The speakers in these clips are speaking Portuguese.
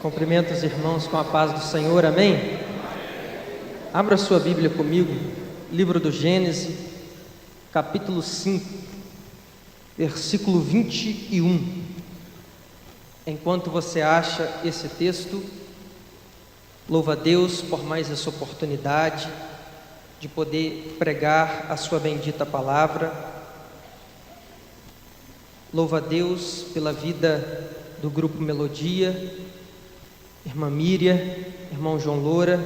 Cumprimento os irmãos com a paz do Senhor, amém? Abra sua Bíblia comigo, livro do Gênesis, capítulo 5, versículo 21. Enquanto você acha esse texto, louva a Deus por mais essa oportunidade de poder pregar a sua bendita palavra. Louva a Deus pela vida do grupo Melodia, irmã Miriam, irmão João Loura,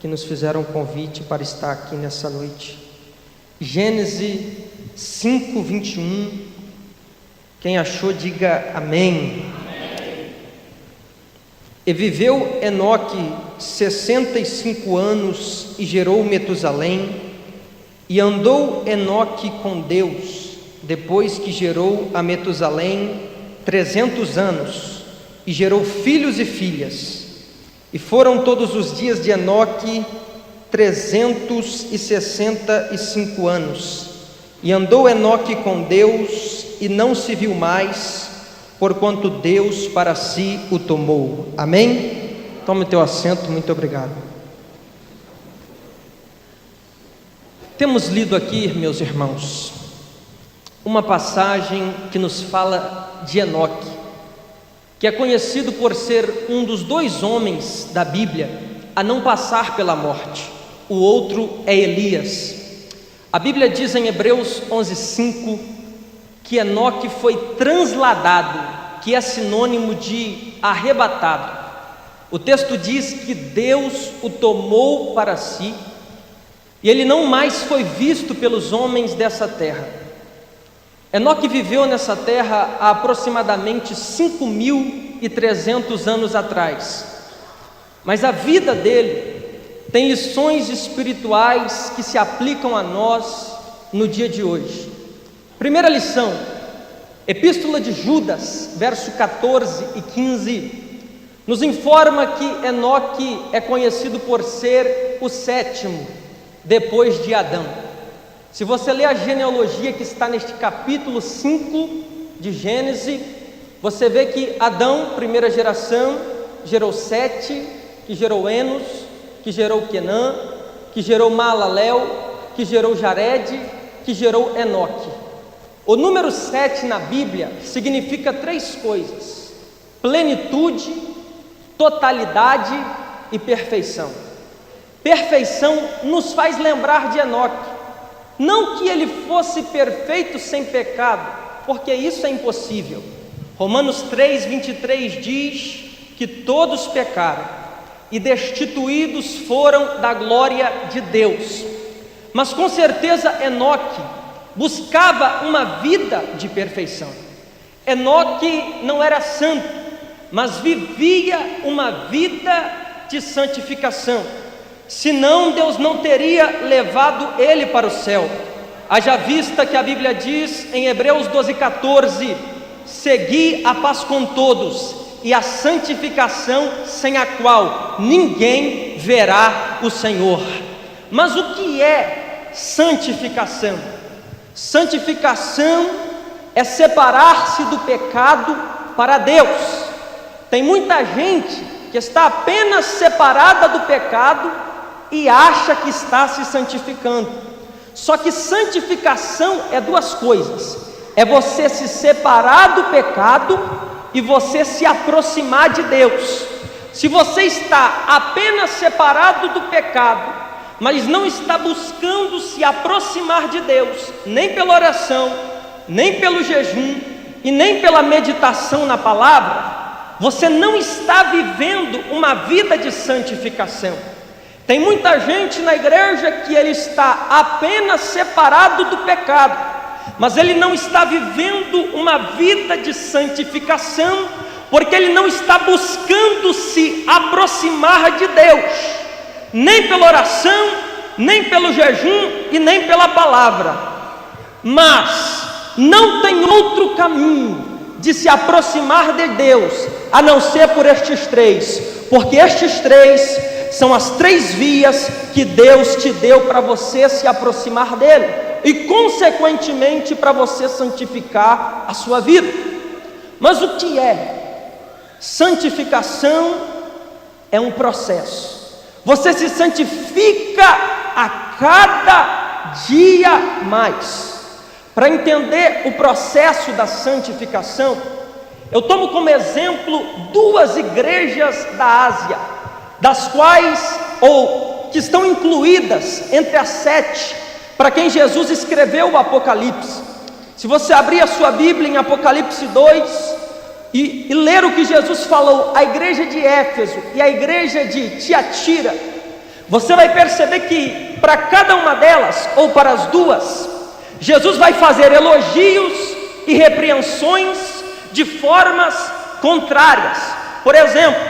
que nos fizeram um convite para estar aqui nessa noite. Gênesis 5, 21. Quem achou, diga amém. E viveu Enoque 65 anos e gerou Metusalém, e andou Enoque com Deus, depois que gerou a Metusalém 300 anos, e gerou filhos e filhas. E foram todos os dias de Enoque 365 anos, e andou Enoque com Deus, e não se viu mais, porquanto Deus para si o tomou. Amém? Tome teu assento, muito obrigado. Temos lido aqui, meus irmãos, uma passagem que nos fala de Enoque, que é conhecido por ser um dos dois homens da Bíblia a não passar pela morte. O outro é Elias. A Bíblia diz em Hebreus 11:5 que Enoque foi transladado, que é sinônimo de arrebatado. O texto diz que Deus o tomou para si, e ele não mais foi visto pelos homens dessa terra. Enoque viveu nessa terra há aproximadamente 5.300 anos atrás, mas a vida dele tem lições espirituais que se aplicam a nós no dia de hoje. Primeira lição, Epístola de Judas, verso 14 e 15, nos informa que Enoque é conhecido por ser o sétimo depois de Adão. Se você ler a genealogia que está neste capítulo 5 de Gênesis, você vê que Adão, primeira geração, gerou Sete, que gerou Enos, que gerou Quenã, que gerou Maalalel, que gerou Jared, que gerou Enoque. O número 7 na Bíblia significa três coisas: plenitude, totalidade e perfeição. Perfeição nos faz lembrar de Enoque. Não que ele fosse perfeito sem pecado, porque isso é impossível. Romanos 3:23 diz que todos pecaram e destituídos foram da glória de Deus. Mas com certeza Enoque buscava uma vida de perfeição. Enoque não era santo, mas vivia uma vida de santificação. Senão Deus não teria levado ele para o céu. Haja vista que a Bíblia diz em Hebreus 12:14: segui a paz com todos e a santificação, sem a qual ninguém verá o Senhor. Mas o que é santificação? Santificação é separar-se do pecado para Deus. Tem muita gente que está apenas separada do pecado e acha que está se santificando. Só que santificação é duas coisas: é você se separar do pecado e você se aproximar de Deus. Se você está apenas separado do pecado, mas não está buscando se aproximar de Deus, nem pela oração, nem pelo jejum e nem pela meditação na palavra, você não está vivendo uma vida de santificação. Tem muita gente na igreja que ele está apenas separado do pecado, mas ele não está vivendo uma vida de santificação, porque ele não está buscando se aproximar de Deus, nem pela oração, nem pelo jejum e nem pela palavra. Mas não tem outro caminho de se aproximar de Deus a não ser por estes três, porque estes três são as três vias que Deus te deu para você se aproximar dele e consequentemente para você santificar a sua vida. Mas o que é Santificação é um processo. Você se santifica a cada dia mais. Para entender o processo da santificação, eu tomo como exemplo 2 igrejas da Ásia, das quais, ou que estão incluídas entre as 7, para quem Jesus escreveu o Apocalipse. Se você abrir a sua Bíblia em Apocalipse 2 e ler o que Jesus falou à igreja de Éfeso e à igreja de Tiatira, você vai perceber que para cada uma delas, ou para as 2, Jesus vai fazer elogios e repreensões de formas contrárias. Por exemplo,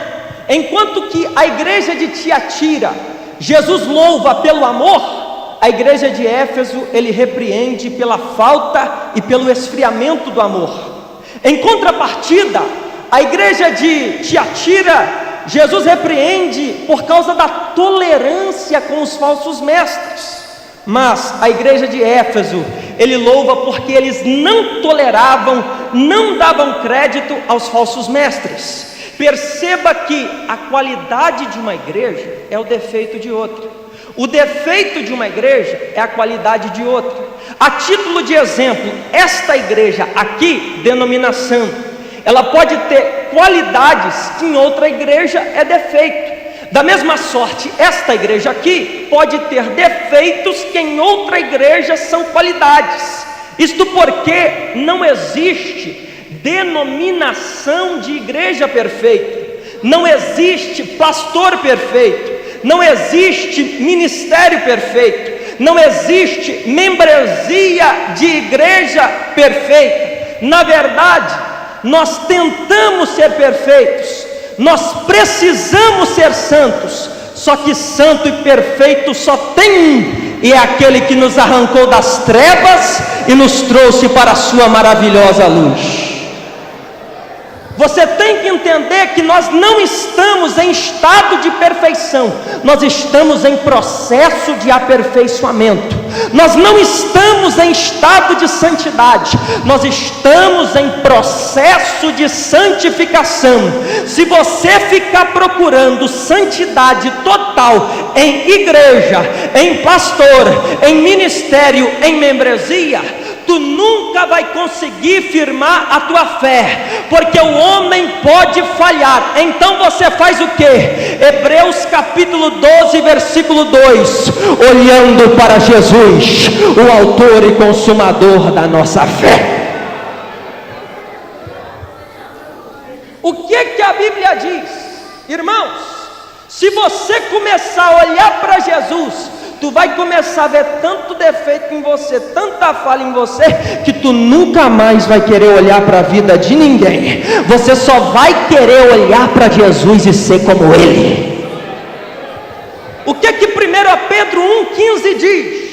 enquanto que a igreja de Tiatira, Jesus louva pelo amor, a igreja de Éfeso, ele repreende pela falta e pelo esfriamento do amor. Em contrapartida, a igreja de Tiatira, Jesus repreende por causa da tolerância com os falsos mestres. Mas a igreja de Éfeso, ele louva porque eles não toleravam, não davam crédito aos falsos mestres. Perceba que a qualidade de uma igreja é o defeito de outra. O defeito de uma igreja é a qualidade de outra. A título de exemplo, esta igreja aqui, denominação, ela pode ter qualidades que em outra igreja é defeito. Da mesma sorte, esta igreja aqui pode ter defeitos que em outra igreja são qualidades. Isto porque não existe denominação de igreja perfeita, não existe pastor perfeito, não existe ministério perfeito, não existe membresia de igreja perfeita. Na verdade, nós tentamos ser perfeitos, nós precisamos ser santos, só que santo e perfeito só tem um, e é aquele que nos arrancou das trevas e nos trouxe para a sua maravilhosa luz. Você tem que entender que nós não estamos em estado de perfeição, nós estamos em processo de aperfeiçoamento. Nós não estamos em estado de santidade, nós estamos em processo de santificação. Se você ficar procurando santidade total em igreja, em pastor, em ministério, em membresia, tu nunca vai conseguir firmar a tua fé, porque o homem pode falhar. Então você faz o que? Hebreus capítulo 12, versículo 2, olhando para Jesus, o autor e consumador da nossa fé. O que a Bíblia diz? Irmãos, se você começar a olhar para Jesus, tu vai começar a ver tanto defeito em você, tanta falha em você, que tu nunca mais vai querer olhar para a vida de ninguém. Você só vai querer olhar para Jesus e ser como Ele. O que 1 Pedro 1,15 diz?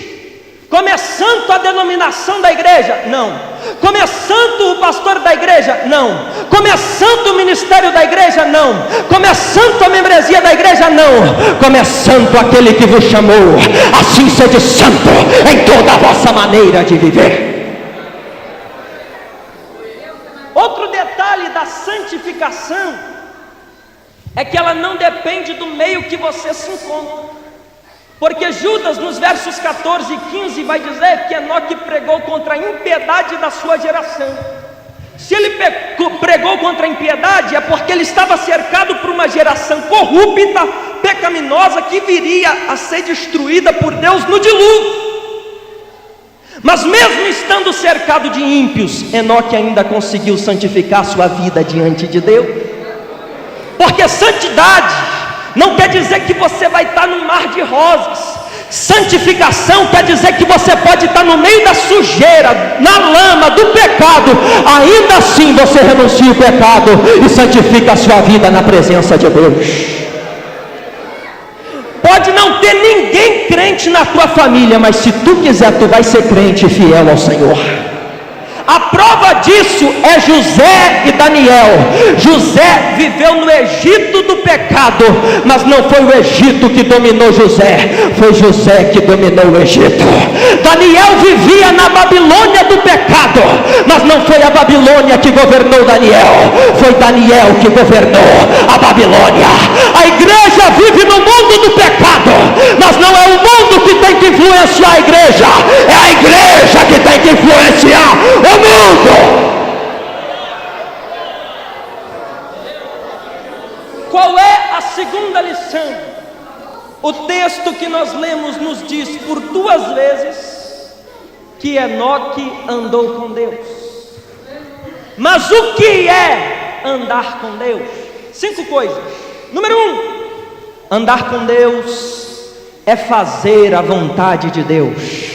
Como é santo a denominação da igreja? Não. Como é santo o pastor da igreja? Não. Como é santo o ministério da igreja? Não. Como é santo a membresia da igreja? Não. Como é santo aquele que vos chamou, assim sede santo em toda a vossa maneira de viver. Outro detalhe da santificação é que ela não depende do meio que você se encontra. Porque Judas, nos versos 14 e 15, vai dizer que Enoque pregou contra a impiedade da sua geração. Se ele pregou contra a impiedade, é porque ele estava cercado por uma geração corrupta, pecaminosa, que viria a ser destruída por Deus no dilúvio. Mas mesmo estando cercado de ímpios, Enoque ainda conseguiu santificar sua vida diante de Deus. Porque santidade não quer dizer que você vai estar num mar de rosas. Santificação quer dizer que você pode estar no meio da sujeira, na lama do pecado, ainda assim você renuncia o pecado e santifica a sua vida na presença de Deus. Pode não ter ninguém crente na tua família, mas se tu quiser, tu vai ser crente fiel ao Senhor. A prova disso é José e Daniel. José viveu no Egito do pecado, mas não foi o Egito que dominou José, foi José que dominou o Egito. Daniel vivia na Babilônia do pecado, mas não foi a Babilônia que governou Daniel, foi Daniel que governou a Babilônia. A igreja vive no mundo do pecado, mas não é o mundo que tem que influenciar a igreja, é a igreja que tem que influenciar o mundo. Qual é a segunda lição? O texto que nós lemos nos diz por 2 vezes que Enoque andou com Deus. Mas o que é andar com Deus? 5 coisas. Número 1, andar com Deus é fazer a vontade de Deus.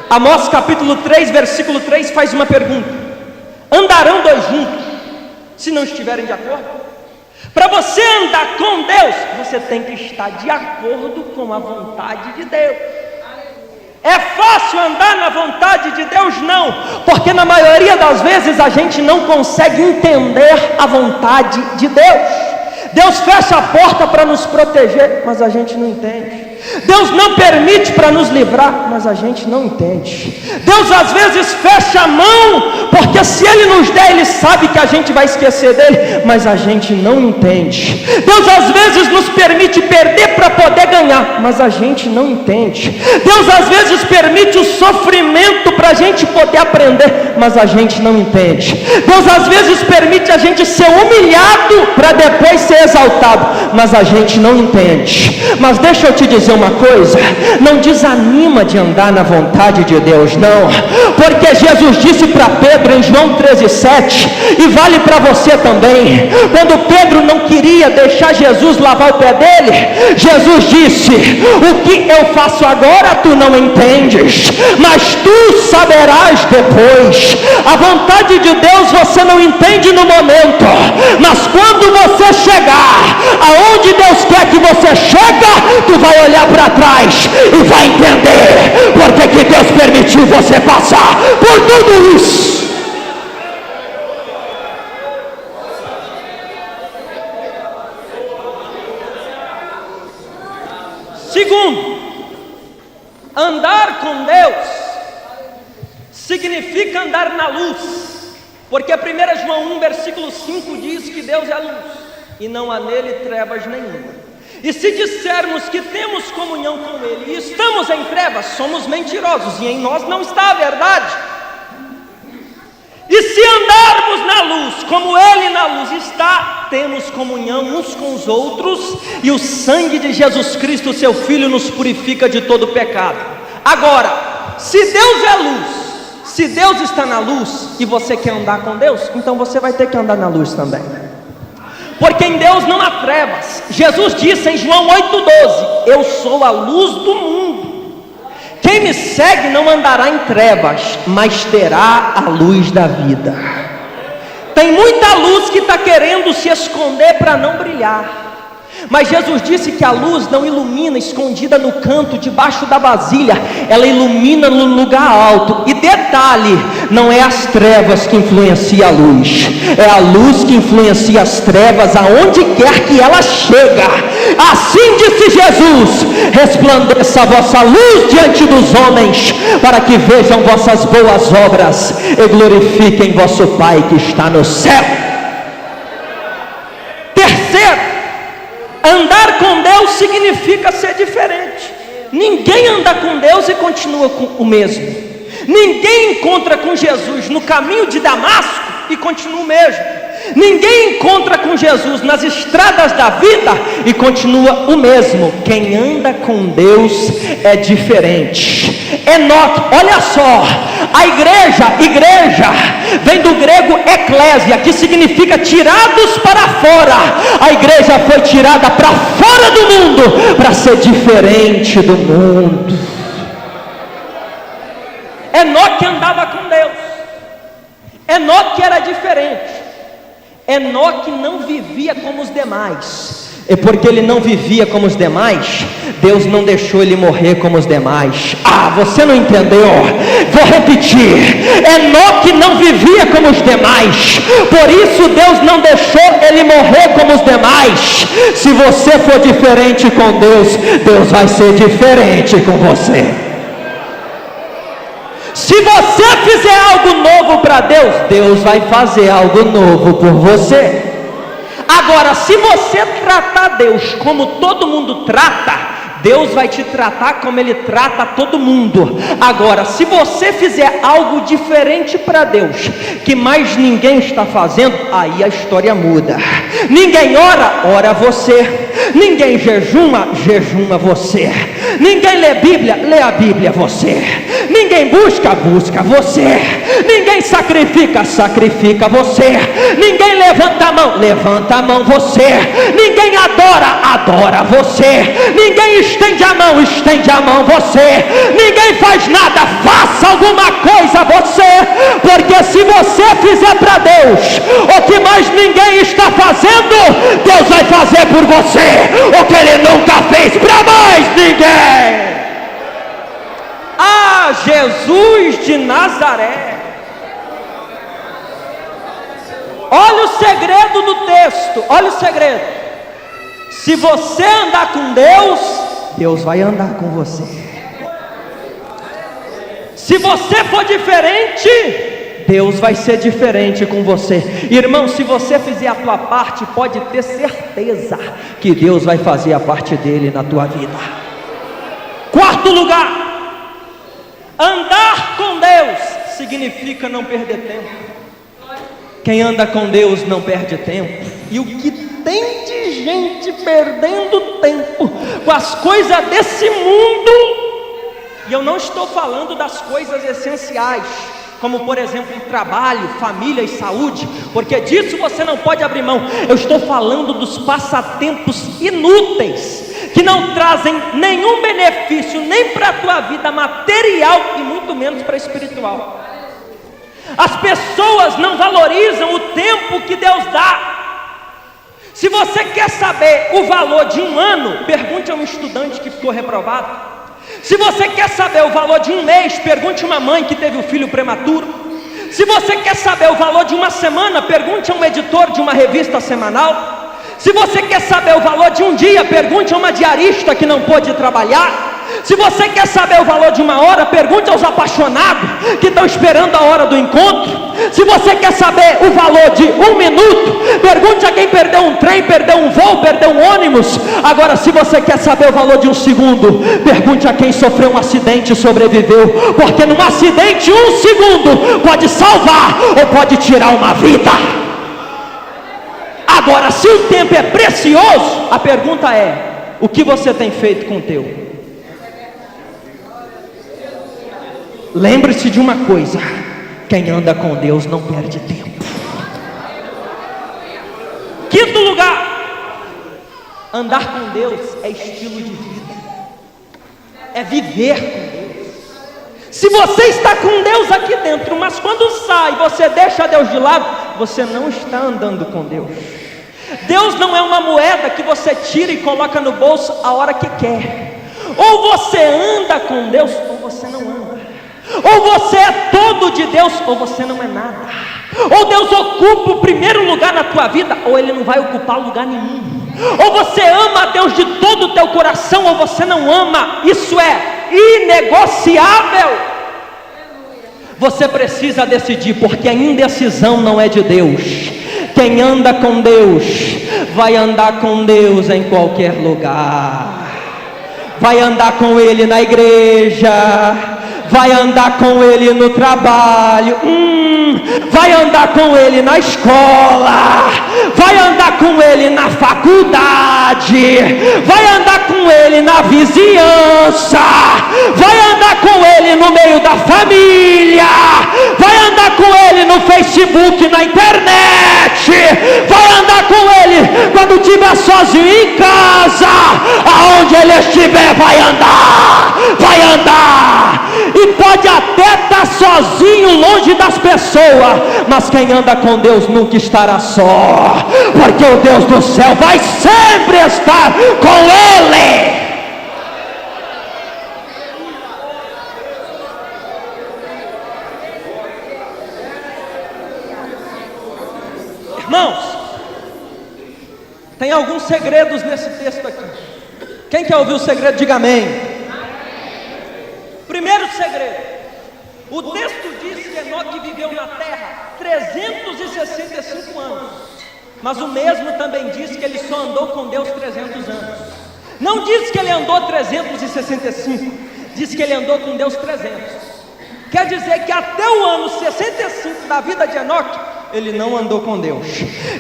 Amós capítulo 3, versículo 3 faz uma pergunta: andarão 2 juntos se não estiverem de acordo? Para você andar com Deus, você tem que estar de acordo com a vontade de Deus. É fácil andar na vontade de Deus? Não, porque na maioria das vezes a gente não consegue entender a vontade de Deus. Deus fecha a porta para nos proteger, mas a gente não entende. Deus não permite para nos livrar, mas a gente não entende. Deus às vezes fecha a mão, porque se Ele nos der, Ele sabe que a gente vai esquecer dele, mas a gente não entende. Deus às vezes nos permite perder para poder ganhar, mas a gente não entende. Deus às vezes permite o sofrimento para a gente poder aprender, mas a gente não entende. Deus às vezes permite a gente ser humilhado para depois ser exaltado, mas a gente não entende. Mas deixa eu te dizer uma coisa: não desanima de andar na vontade de Deus, não, porque Jesus disse para Pedro em João 13:7, e vale para você também, quando Pedro não queria deixar Jesus lavar o pé dele, Jesus disse: o que eu faço agora tu não entendes, mas tu saberás depois. A vontade de Deus você não entende no momento, mas quando você chegar aonde Deus quer que você chegue, tu vai olhar para trás e vai entender porque que Deus permitiu você passar por tudo isso. Segundo, andar com Deus significa andar na luz, porque 1 João 1 versículo 5 diz que Deus é luz e não há nele trevas nenhuma. E se dissermos que temos comunhão com Ele e estamos em trevas, somos mentirosos e em nós não está a verdade. E se andarmos na luz, como Ele na luz está, temos comunhão uns com os outros, e o sangue de Jesus Cristo, seu Filho, nos purifica de todo pecado. Agora, se Deus é luz, se Deus está na luz e você quer andar com Deus, então você vai ter que andar na luz também, porque em Deus não há trevas. Jesus disse em João 8,12: eu sou a luz do mundo, quem me segue não andará em trevas, mas terá a luz da vida. Tem muita luz que está querendo se esconder para não brilhar, mas Jesus disse que a luz não ilumina escondida no canto, debaixo da vasilha, ela ilumina no lugar alto. E detalhe, não é as trevas que influencia a luz, é a luz que influencia as trevas aonde quer que ela chega. Assim disse Jesus: resplandeça a vossa luz diante dos homens, para que vejam vossas boas obras e glorifiquem vosso Pai que está no céu. Terceiro, andar com Deus significa ser diferente. Ninguém anda com Deus e continua com o mesmo. Ninguém encontra com Jesus no caminho de Damasco e continua o mesmo. Ninguém encontra com Jesus nas estradas da vida e continua o mesmo. Quem anda com Deus é diferente. Enoque, olha só, a igreja vem do grego eclésia, que significa tirados para fora. A igreja foi tirada para fora do mundo, para ser diferente do mundo. Enoque andava com Deus, Enoque era diferente. Enoque não vivia como os demais. E porque ele não vivia como os demais, Deus não deixou ele morrer como os demais. Você não entendeu? Vou repetir. Enoque não vivia como os demais, por isso Deus não deixou ele morrer como os demais. Se você for diferente com Deus, Deus vai ser diferente com você. Se você fizer algo novo para Deus, Deus vai fazer algo novo por você. Agora, se você tratar Deus como todo mundo trata, Deus vai te tratar como Ele trata todo mundo. Agora, se você fizer algo diferente para Deus, que mais ninguém está fazendo, aí a história muda. Ninguém ora, ora você. Ninguém jejuma, jejuma você. Ninguém lê Bíblia, lê a Bíblia você. Ninguém busca, busca você. Ninguém sacrifica, sacrifica você. Ninguém levanta a mão, levanta a mão você. Ninguém adora, adora você. Ninguém estende a mão você. Ninguém faz nada, faça alguma coisa você. Porque se você fizer para Deus o que mais ninguém está fazendo, Deus vai fazer por você o que Ele nunca fez para mais ninguém. Jesus de Nazaré. Olha o segredo do texto, olha o segredo. Se você andar com Deus, Deus vai andar com você. Se você for diferente, Deus vai ser diferente com você. Irmão, se você fizer a tua parte, pode ter certeza que Deus vai fazer a parte dele na tua vida. Quarto lugar, andar com Deus significa não perder tempo. Quem anda com Deus não perde tempo. E o que tem de gente perdendo tempo com as coisas desse mundo, e eu não estou falando das coisas essenciais, como por exemplo trabalho, família e saúde, porque disso você não pode abrir mão. Eu estou falando dos passatempos inúteis, que não trazem nenhum benefício, nem para a tua vida material e muito menos para a espiritual. As pessoas não valorizam o tempo que Deus dá. Se você quer saber o valor de um ano, pergunte a um estudante que ficou reprovado. Se você quer saber o valor de um mês, pergunte a uma mãe que teve um filho prematuro. Se você quer saber o valor de uma semana, pergunte a um editor de uma revista semanal. Se você quer saber o valor de um dia, pergunte a uma diarista que não pôde trabalhar. Se você quer saber o valor de uma hora, pergunte aos apaixonados que estão esperando a hora do encontro. Se você quer saber o valor de um minuto, pergunte a quem perdeu um trem, perdeu um voo, perdeu um ônibus. Agora, se você quer saber o valor de um segundo, pergunte a quem sofreu um acidente e sobreviveu. Porque num acidente, um segundo pode salvar ou pode tirar uma vida. Agora, se o tempo é precioso, a pergunta é: o que você tem feito com o teu? Lembre-se de uma coisa: quem anda com Deus não perde tempo. Quinto lugar, andar com Deus é estilo de vida, é viver com Deus. Se você está com Deus aqui dentro, mas quando sai você deixa Deus de lado, você não está andando com Deus. Deus não é uma moeda que você tira e coloca no bolso a hora que quer. Ou você anda com Deus ou você não anda. Ou você é todo de Deus ou você não é nada. Ou Deus ocupa o primeiro lugar na tua vida, ou Ele não vai ocupar lugar nenhum. Ou você ama a Deus de todo o teu coração, ou você não ama. Isso é inegociável. Você precisa decidir, porque a indecisão não é de Deus. Quem anda com Deus vai andar com Deus em qualquer lugar. Vai andar com Ele na igreja, vai andar com Ele no trabalho, vai andar com Ele na escola, vai andar com Ele na faculdade, vai andar com Ele na vizinhança, vai andar com Ele no meio da família, vai andar com Ele no Facebook, na internet, vai andar com Ele quando estiver sozinho em casa, aonde Ele estiver vai andar, vai andar. E pode até estar sozinho, longe das pessoas, mas quem anda com Deus nunca estará só. porque o Deus do céu vai sempre estar com ele. Irmãos, tem alguns segredos nesse texto aqui. Quem quer ouvir o segredo, diga amém. Primeiro segredo: o texto diz que Enoque viveu na terra 365 anos, mas o mesmo também diz que ele só andou com Deus 300 anos. Não diz que ele andou 365, diz que ele andou com Deus 300. Quer dizer que até o ano 65 da vida de Enoque, ele não andou com Deus.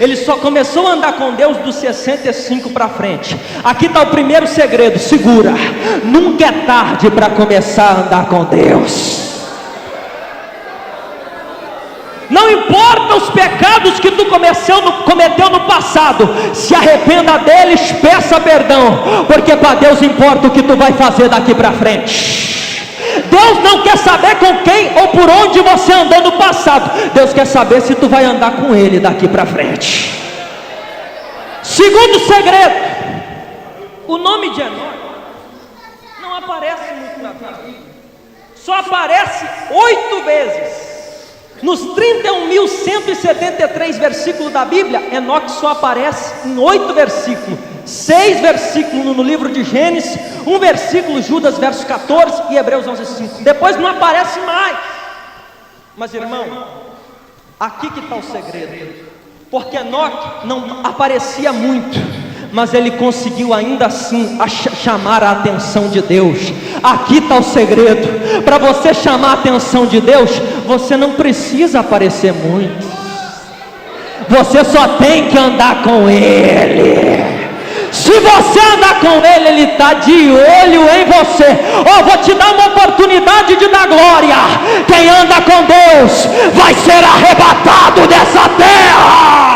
Ele só começou a andar com Deus dos 65 para frente. Aqui está o primeiro segredo, segura: nunca é tarde para começar a andar com Deus. Não importa os pecados que tu cometeu no passado, se arrependa deles, peça perdão, porque para Deus importa o que tu vai fazer daqui para frente. Deus não quer saber com quem ou por onde você andou no passado. Deus quer saber se tu vai andar com Ele daqui para frente. Segundo segredo: o nome de Enoque não aparece muito na Bíblia. Só aparece 8 vezes. Nos 31.173 versículos da Bíblia, Enoque só aparece em 8 versículos. 6 versículos no livro de Gênesis, 1 versículo Judas verso 14 e Hebreus 11:5. Depois não aparece mais. Mas irmão, aqui que está o segredo. Porque Enoque não aparecia muito, mas ele conseguiu ainda assim chamar a atenção de Deus. Aqui está o segredo: para você chamar a atenção de Deus, você não precisa aparecer muito, você só tem que andar com Ele. Se você andar com Ele, Ele está de olho em você. Vou te dar uma oportunidade de dar glória. Quem anda com Deus vai ser arrebatado dessa terra.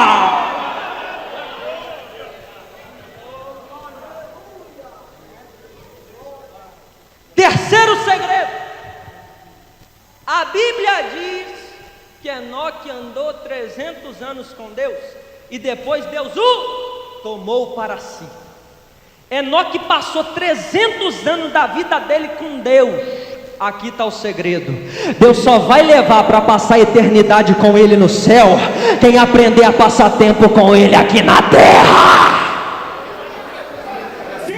Terceiro segredo: a Bíblia diz que Enoque andou 300 anos com Deus e depois Deus o tomou para si. Enoque passou 300 anos da vida dele com Deus. Aqui está o segredo: Deus só vai levar para passar a eternidade com Ele no céu quem aprender a passar tempo com Ele aqui na terra.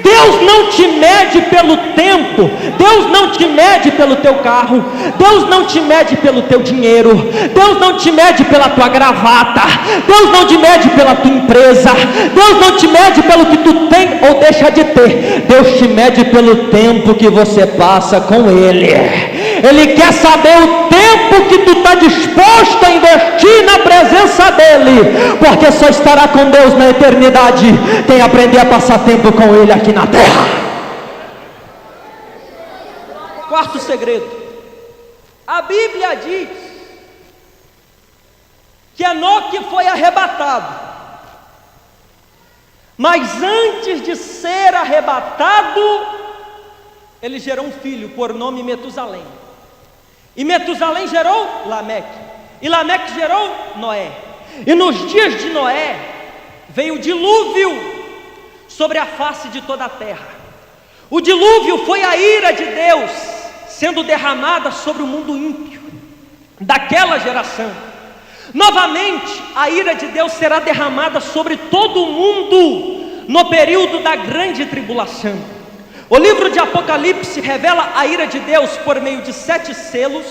Deus não te mede pelo tempo, Deus não te mede pelo teu carro, Deus não te mede pelo teu dinheiro, Deus não te mede pela tua gravata, Deus não te mede pela tua empresa, Deus não te mede pelo que tu tem ou deixa de ter. Deus te mede pelo tempo que você passa com Ele. Ele quer saber o tempo que tu está disposto a investir na presença dEle, porque só estará com Deus na eternidade quem aprender a passar tempo com Ele aqui na terra. Quarto segredo: a Bíblia diz que Enoque foi arrebatado, mas antes de ser arrebatado, ele gerou um filho por nome Metusalém. E Metusalém gerou Lameque, e Lameque gerou Noé. E nos dias de Noé veio o dilúvio sobre a face de toda a terra. O dilúvio foi a ira de Deus sendo derramada sobre o mundo ímpio daquela geração. Novamente a ira de Deus será derramada sobre todo o mundo no período da grande tribulação. O livro de Apocalipse revela a ira de Deus por meio de 7 selos,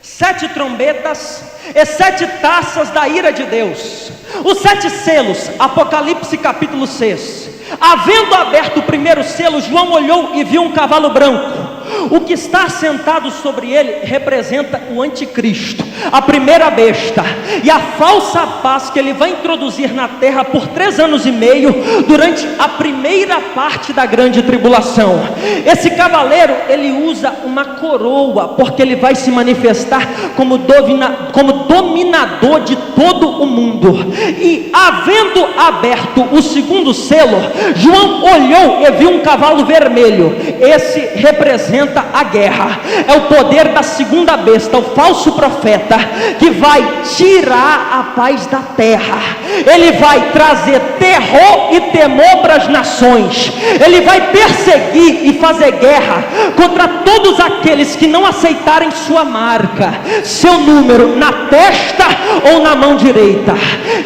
7 trombetas e 7 taças da ira de Deus. Os 7 selos, Apocalipse capítulo 6. Havendo aberto o primeiro selo, João olhou e viu um cavalo branco. O que está sentado sobre ele representa o anticristo, a primeira besta, e a falsa paz que ele vai introduzir na terra por 3 anos e meio, durante a primeira parte da grande tribulação. Esse cavaleiro, ele usa uma coroa, porque ele vai se manifestar como dominador de todo o mundo. E havendo aberto o segundo selo, João olhou e viu um cavalo vermelho. Esse representa a guerra, é o poder da segunda besta, o falso profeta, que vai tirar a paz da terra. Ele vai trazer terror e temor para as nações. Ele vai perseguir e fazer guerra contra todos aqueles que não aceitarem sua marca, seu número na testa ou na mão direita.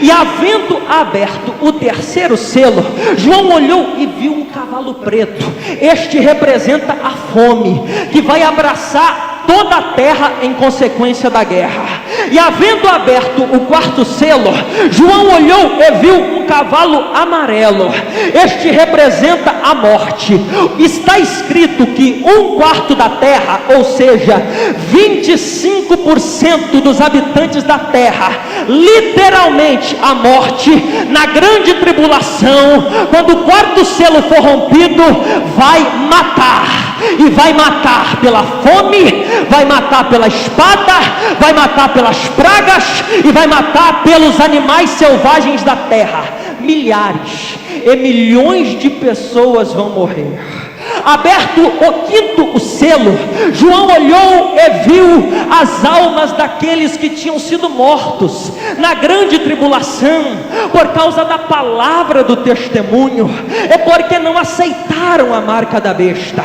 E havendo aberto o terceiro selo, João olhou e viu um cavalo preto. Este representa a fome, que vai abraçar toda a terra em consequência da guerra. E havendo aberto o quarto selo, João olhou e viu um cavalo amarelo. Este representa a morte. Está escrito que 1/4 da terra, ou seja, 25% dos habitantes da terra, literalmente a morte, na grande tribulação, quando o quarto selo for rompido, vai matar. E vai matar pela fome, vai matar pela espada, vai matar pelas pragas e vai matar pelos animais selvagens da terra. Milhares e milhões de pessoas vão morrer. Aberto o quinto selo, João olhou e viu as almas daqueles que tinham sido mortos na grande tribulação por causa da palavra do testemunho, é porque não aceitaram a marca da besta.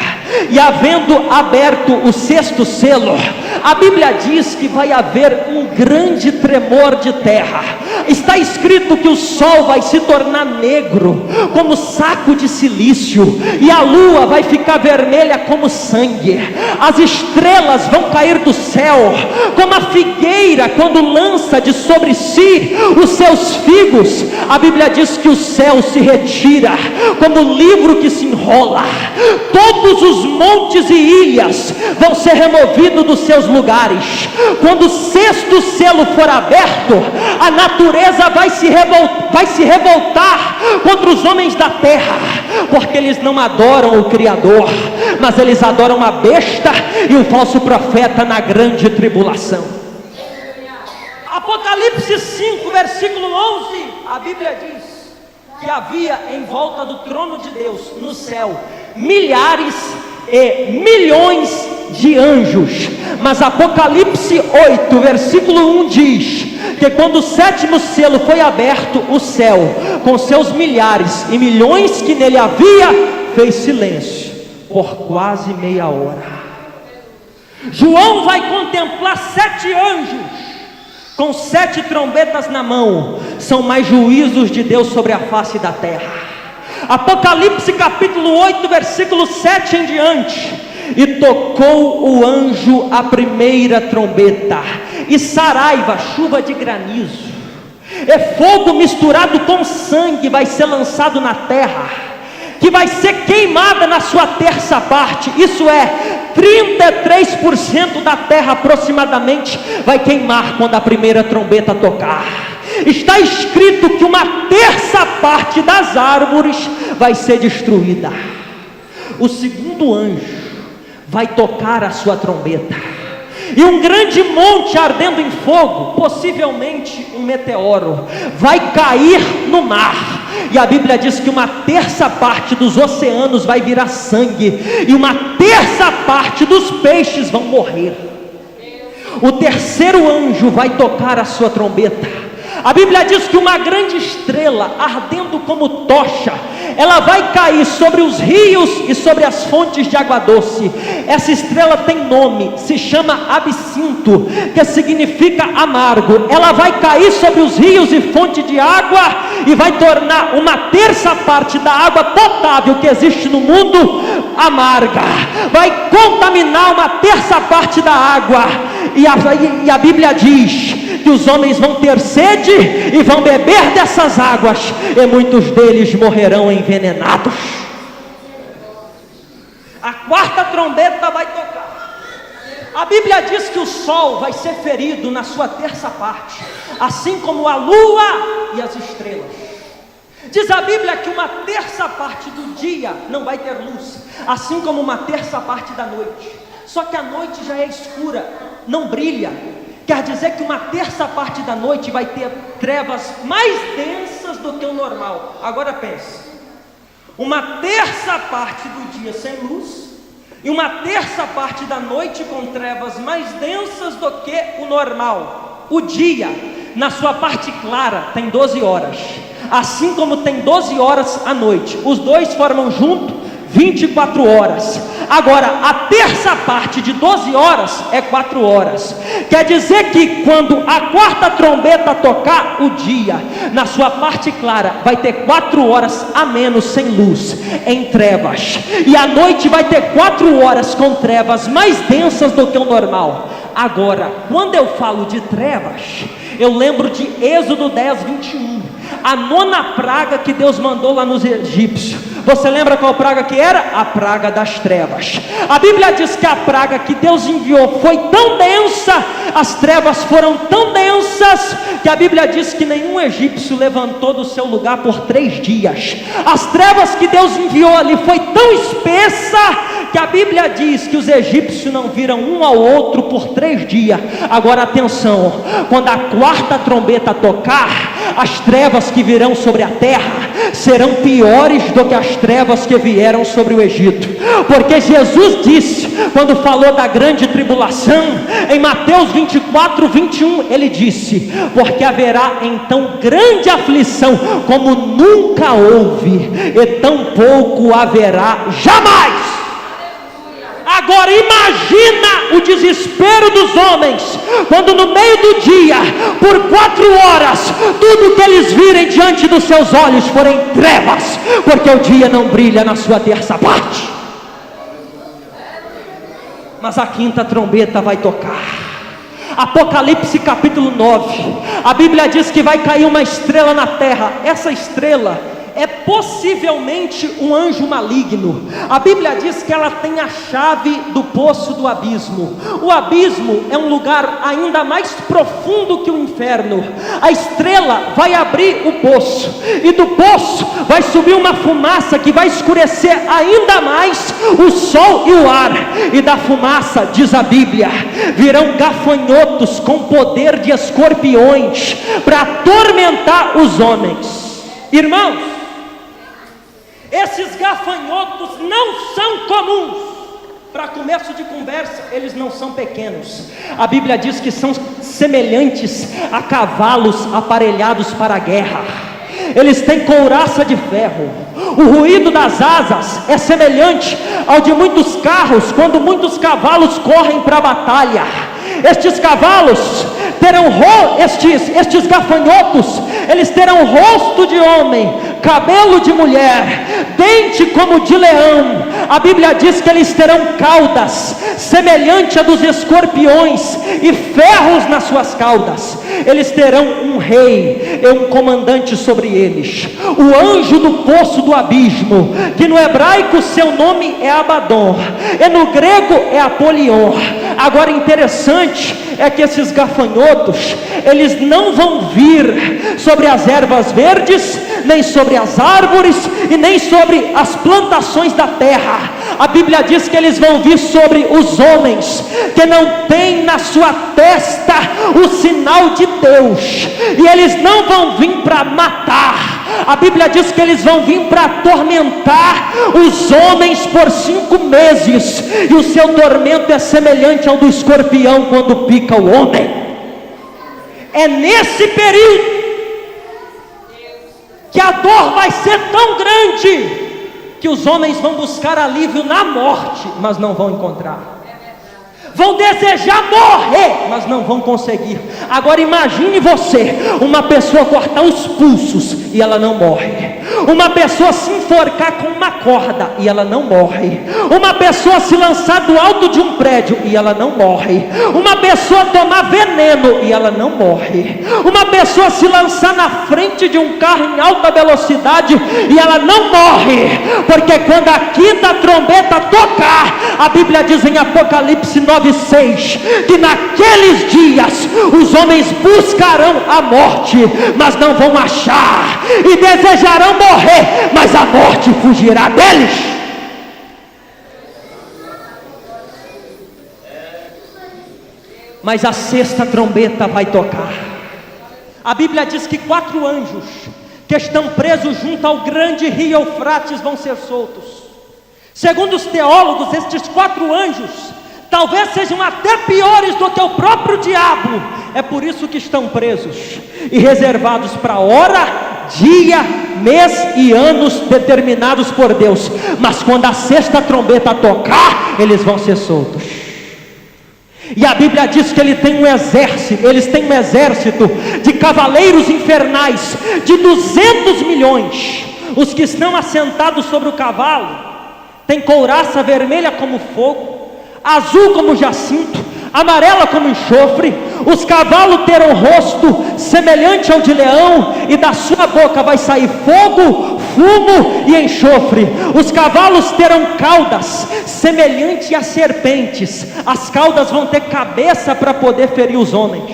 E havendo aberto o sexto selo, a Bíblia diz que vai haver um grande tremor de terra. Está escrito que o sol vai se tornar negro como saco de silício, e a lua vai ficar vermelha como sangue. As estrelas vão cair do céu como a figueira quando lança de sobre si os seus figos. A Bíblia diz que o céu se retira como o livro que se enrola. Todos os montes e ilhas vão ser removidos dos seus lugares. Quando o sexto selo for aberto, a natureza vai se revoltar contra os homens da terra, porque eles não adoram o Criador, mas eles adoram a besta e o falso profeta na grande tribulação. Apocalipse 5, versículo 11, a Bíblia diz que havia em volta do trono de Deus no céu milhares e milhões de anjos. Mas Apocalipse 8, versículo 1 diz que quando o sétimo selo foi aberto, o céu, com seus milhares e milhões que nele havia, fez silêncio por quase meia hora. João vai contemplar 7 anjos com 7 trombetas na mão. São mais juízos de Deus sobre a face da terra. Apocalipse capítulo 8, versículo 7 em diante: e tocou o anjo a primeira trombeta, e saraiva, chuva de granizo, e fogo misturado com sangue vai ser lançado na terra, que vai ser queimada na sua terça parte. Isso é, 33% da terra aproximadamente vai queimar quando a primeira trombeta tocar. Está escrito que uma terça parte das árvores vai ser destruída. O segundo anjo vai tocar a sua trombeta, e um grande monte ardendo em fogo, possivelmente um meteoro, vai cair no mar. E a Bíblia diz que uma terça parte dos oceanos vai virar sangue, e uma terça parte dos peixes vão morrer. O terceiro anjo vai tocar a sua trombeta. A Bíblia diz que uma grande estrela, ardendo como tocha, ela vai cair sobre os rios e sobre as fontes de água doce. Essa estrela tem nome, se chama absinto, que significa amargo. Ela vai cair sobre os rios e fonte de água, e vai tornar uma terça parte da água potável que existe no mundo amarga. Vai contaminar uma terça parte da água. E a Bíblia diz que os homens vão ter sede e vão beber dessas águas, e muitos deles morrerão envenenados. A quarta trombeta vai tocar. A Bíblia diz que o sol vai ser ferido na sua terça parte, assim como a lua e as estrelas. Diz a Bíblia que uma terça parte do dia não vai ter luz, assim como uma terça parte da noite. Só que a noite já é escura, não brilha. quer dizer que uma terça parte da noite vai ter trevas mais densas do que o normal. Agora pense, uma terça parte do dia sem luz, e uma terça parte da noite com trevas mais densas do que o normal. O dia, na sua parte clara, tem 12 horas, assim como tem 12 horas à noite. Os dois formam junto 24 horas. Agora, a terça parte de 12 horas é 4 horas. Quer dizer que quando a quarta trombeta tocar, o dia, na sua parte clara, vai ter 4 horas a menos sem luz, em trevas. E a noite vai ter 4 horas com trevas mais densas do que o normal. Agora, quando eu falo de trevas, eu lembro de Êxodo 10, 21. A 9ª praga que Deus mandou lá nos egípcios. Você lembra qual praga que era? A praga das trevas. A Bíblia diz que a praga que Deus enviou foi tão densa, as trevas foram tão densas, que a Bíblia diz que nenhum egípcio levantou do seu lugar por 3 dias. As trevas que Deus enviou ali foi tão espessa, que a Bíblia diz que os egípcios não viram um ao outro por 3 dias. Agora atenção, quando a quarta trombeta tocar, as trevas que virão sobre a terra serão piores do que as trevas que vieram sobre o Egito, porque Jesus disse, quando falou da grande tribulação, em Mateus 24, 21, ele disse: porque haverá então grande aflição, como nunca houve, e tão pouco haverá jamais. Agora imagina o desespero dos homens, quando no meio do dia, por 4 horas, tudo que eles virem diante dos seus olhos forem trevas, porque o dia não brilha na sua terça parte. Mas a quinta trombeta vai tocar. Apocalipse capítulo 9, a Bíblia diz que vai cair uma estrela na terra. Essa estrela é possivelmente um anjo maligno. A Bíblia diz que ela tem a chave do poço do abismo. O abismo é um lugar ainda mais profundo que o inferno. A estrela vai abrir o poço, e do poço vai subir uma fumaça que vai escurecer ainda mais o sol e o ar. E da fumaça, diz a Bíblia, virão gafanhotos com poder de escorpiões para atormentar os homens. Irmãos, esses gafanhotos não são comuns. Para começo de conversa, eles não são pequenos. A Bíblia diz que são semelhantes a cavalos aparelhados para a guerra. Eles têm couraça de ferro. O ruído das asas é semelhante ao de muitos carros, quando muitos cavalos correm para a batalha. Estes cavalos terão estes gafanhotos, eles terão rosto de homem, cabelo de mulher, dente como de leão. A Bíblia diz que eles terão caudas semelhante a dos escorpiões e ferros nas suas caudas. Eles terão um rei e um comandante sobre eles, o anjo do poço do abismo, que no hebraico seu nome é Abaddon, e no grego é Apolion. Agora interessante é que esses gafanhotos, eles não vão vir sobre as ervas verdes, nem sobre as árvores, e nem sobre as plantações da terra. A Bíblia diz que eles vão vir sobre os homens que não têm na sua testa o sinal de Deus, e eles não vão vir para matar. A Bíblia diz que eles vão vir para atormentar os homens por 5 meses, e o seu tormento é semelhante ao do escorpião quando pica o homem. É nesse período que a dor vai ser tão grande, que os homens vão buscar alívio na morte, mas não vão encontrar. Vão desejar morrer, mas não vão conseguir. Agora imagine você, uma pessoa cortar os pulsos e ela não morre. Uma pessoa se enforcar com uma corda e ela não morre. Uma pessoa se lançar do alto de um prédio e ela não morre. Uma pessoa tomar veneno e ela não morre. Uma pessoa se lançar na frente de um carro em alta velocidade e ela não morre, porque quando a quinta trombeta tocar, a Bíblia diz em Apocalipse 9:6, que naqueles dias os homens buscarão a morte, mas não vão achar, e desejarão morrer, mas a morte fugirá deles. mas a sexta trombeta vai tocar. A Bíblia diz que 4 anjos que estão presos junto ao grande rio Eufrates vão ser soltos. Segundo os teólogos, estes 4 anjos talvez sejam até piores do que o próprio diabo. É por isso que estão presos e reservados para hora, dia, mês e anos determinados por Deus. Mas quando a sexta trombeta tocar, eles vão ser soltos. E a Bíblia diz que eles têm um exército de cavaleiros infernais de 200 milhões. Os que estão assentados sobre o cavalo têm couraça vermelha como fogo, azul como jacinto, amarela como enxofre. Os cavalos terão rosto semelhante ao de leão, e da sua boca vai sair fogo, fumo e enxofre. Os cavalos terão caudas semelhante a serpentes. As caudas vão ter cabeça para poder ferir os homens.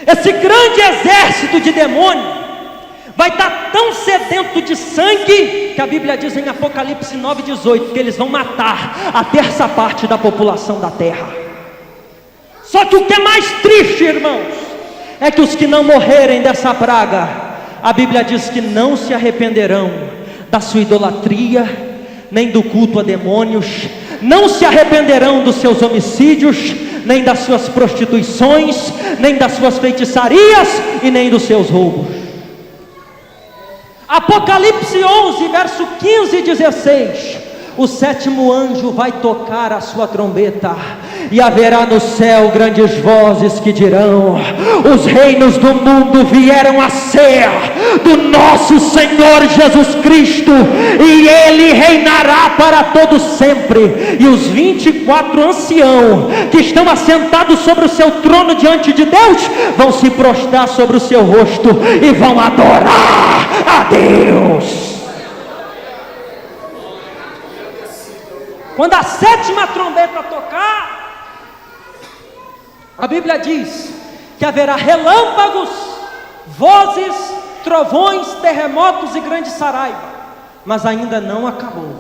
Esse grande exército de demônios vai estar tão sedento de sangue, que a Bíblia diz em Apocalipse 9,18, que eles vão matar a terça parte da população da terra. Só que o que é mais triste, irmãos, é que os que não morrerem dessa praga, a Bíblia diz que não se arrependerão da sua idolatria, nem do culto a demônios, não se arrependerão dos seus homicídios, nem das suas prostituições, nem das suas feitiçarias e nem dos seus roubos. Apocalipse 11, verso 15 e 16: o 7º anjo vai tocar a sua trombeta, e haverá no céu grandes vozes que dirão: os reinos do mundo vieram a ser do nosso Senhor Jesus Cristo, e Ele reinará para todo sempre. E os 24 anciãos que estão assentados sobre o seu trono diante de Deus vão se prostrar sobre o seu rosto e vão adorar a Deus. Quando a 7ª trombeta tocar, a Bíblia diz que haverá relâmpagos, vozes, trovões, terremotos e grande saraiva. Mas ainda não acabou.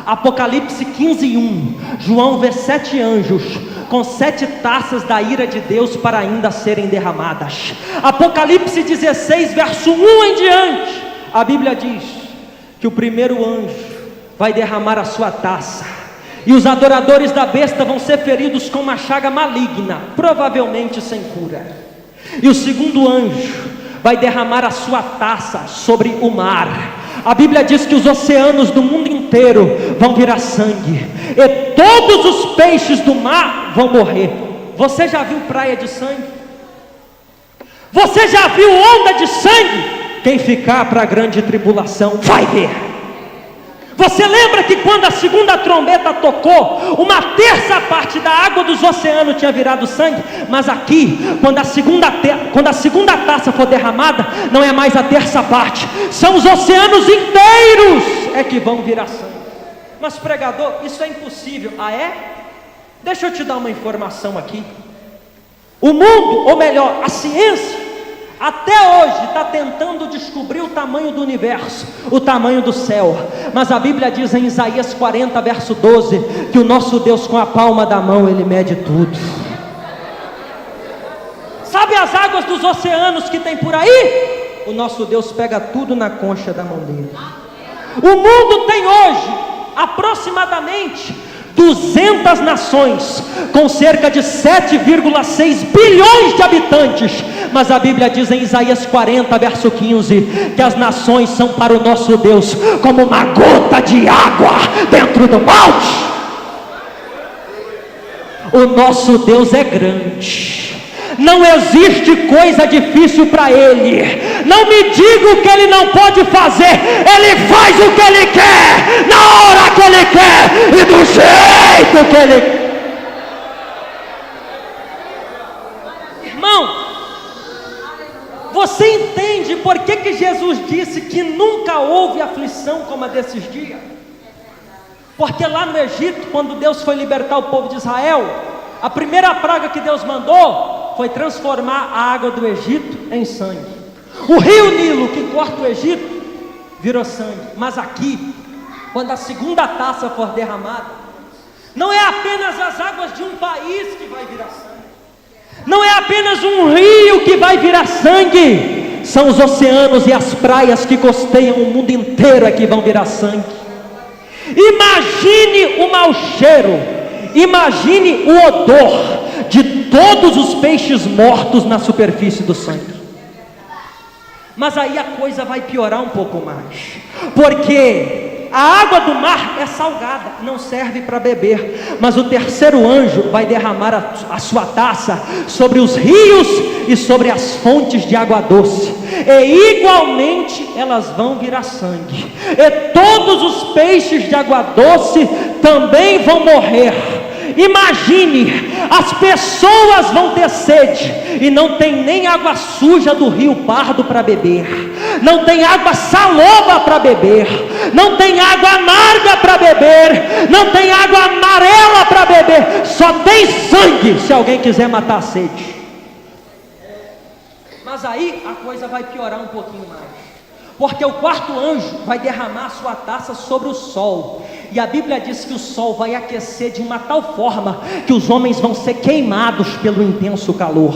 Apocalipse 15:1, João vê 7 anjos com 7 taças da ira de Deus para ainda serem derramadas. Apocalipse 16, verso 1 em diante, a Bíblia diz que o primeiro anjo vai derramar a sua taça, e os adoradores da besta vão ser feridos com uma chaga maligna, provavelmente sem cura. E o segundo anjo vai derramar a sua taça sobre o mar. A Bíblia diz que os oceanos do mundo inteiro vão virar sangue, e todos os peixes do mar vão morrer. Você já viu praia de sangue? Você já viu onda de sangue? Quem ficar para a grande tribulação vai ver. Você lembra que quando a 2ª trombeta tocou, uma terça parte da água dos oceanos tinha virado sangue? Mas aqui, quando a segunda taça for derramada, não é mais a terça parte, são os oceanos inteiros é que vão virar sangue. Mas pregador, isso é impossível. Ah é? Deixa eu te dar uma informação aqui. O mundo, ou melhor, a ciência, até hoje está tentando descobrir o tamanho do universo, o tamanho do céu. Mas a Bíblia diz em Isaías 40, verso 12, que o nosso Deus com a palma da mão, Ele mede tudo. Sabe as águas dos oceanos que tem por aí? O nosso Deus pega tudo na concha da mão dele. O mundo tem hoje aproximadamente 200 nações, com cerca de 7,6 bilhões de habitantes. Mas a Bíblia diz em Isaías 40, verso 15, que as nações são para o nosso Deus como uma gota de água dentro do balde. O nosso Deus é grande, não existe coisa difícil para Ele. Não me diga o que Ele não pode fazer. Ele faz o que Ele quer, na hora que Ele quer e do jeito que Ele quer. Irmão, você entende por que Jesus disse que nunca houve aflição como a desses dias? Porque lá no Egito, quando Deus foi libertar o povo de Israel, a primeira praga que Deus mandou foi transformar a água do Egito em sangue. O rio Nilo, que corta o Egito, virou sangue. Mas aqui, quando a 2ª taça for derramada, não é apenas as águas de um país que vai virar sangue. Não é apenas um rio que vai virar sangue, são os oceanos e as praias que costeiam o mundo inteiro é que vão virar sangue. Imagine o mau cheiro, imagine o odor de todos os peixes mortos na superfície do sangue. Mas aí a coisa vai piorar um pouco mais, porque a água do mar é salgada, não serve para beber, mas o terceiro anjo vai derramar a sua taça sobre os rios e sobre as fontes de água doce, e igualmente elas vão virar sangue, e todos os peixes de água doce também vão morrer. Imagine, as pessoas vão ter sede, e não tem nem água suja do rio Pardo para beber, não tem água saloba para beber, não tem água amarga para beber, não tem água amarela para beber, só tem sangue, se alguém quiser matar a sede. Mas aí a coisa vai piorar um pouquinho mais, porque o quarto anjo vai derramar a sua taça sobre o sol, e a Bíblia diz que o sol vai aquecer de uma tal forma que os homens vão ser queimados pelo intenso calor.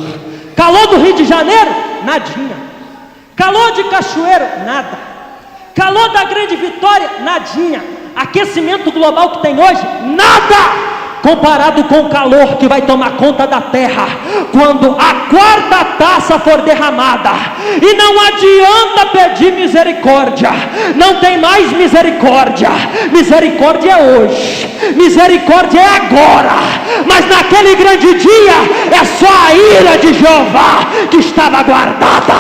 Calor do Rio de Janeiro? Nadinha. Calor de Cachoeiro? Nada. Calor da Grande Vitória? Nadinha. Aquecimento global que tem hoje? Nada! Comparado com o calor que vai tomar conta da terra quando a quarta taça for derramada. E não adianta pedir misericórdia, não tem mais misericórdia. Misericórdia é hoje, misericórdia é agora, mas naquele grande dia é só a ira de Jeová que estava guardada.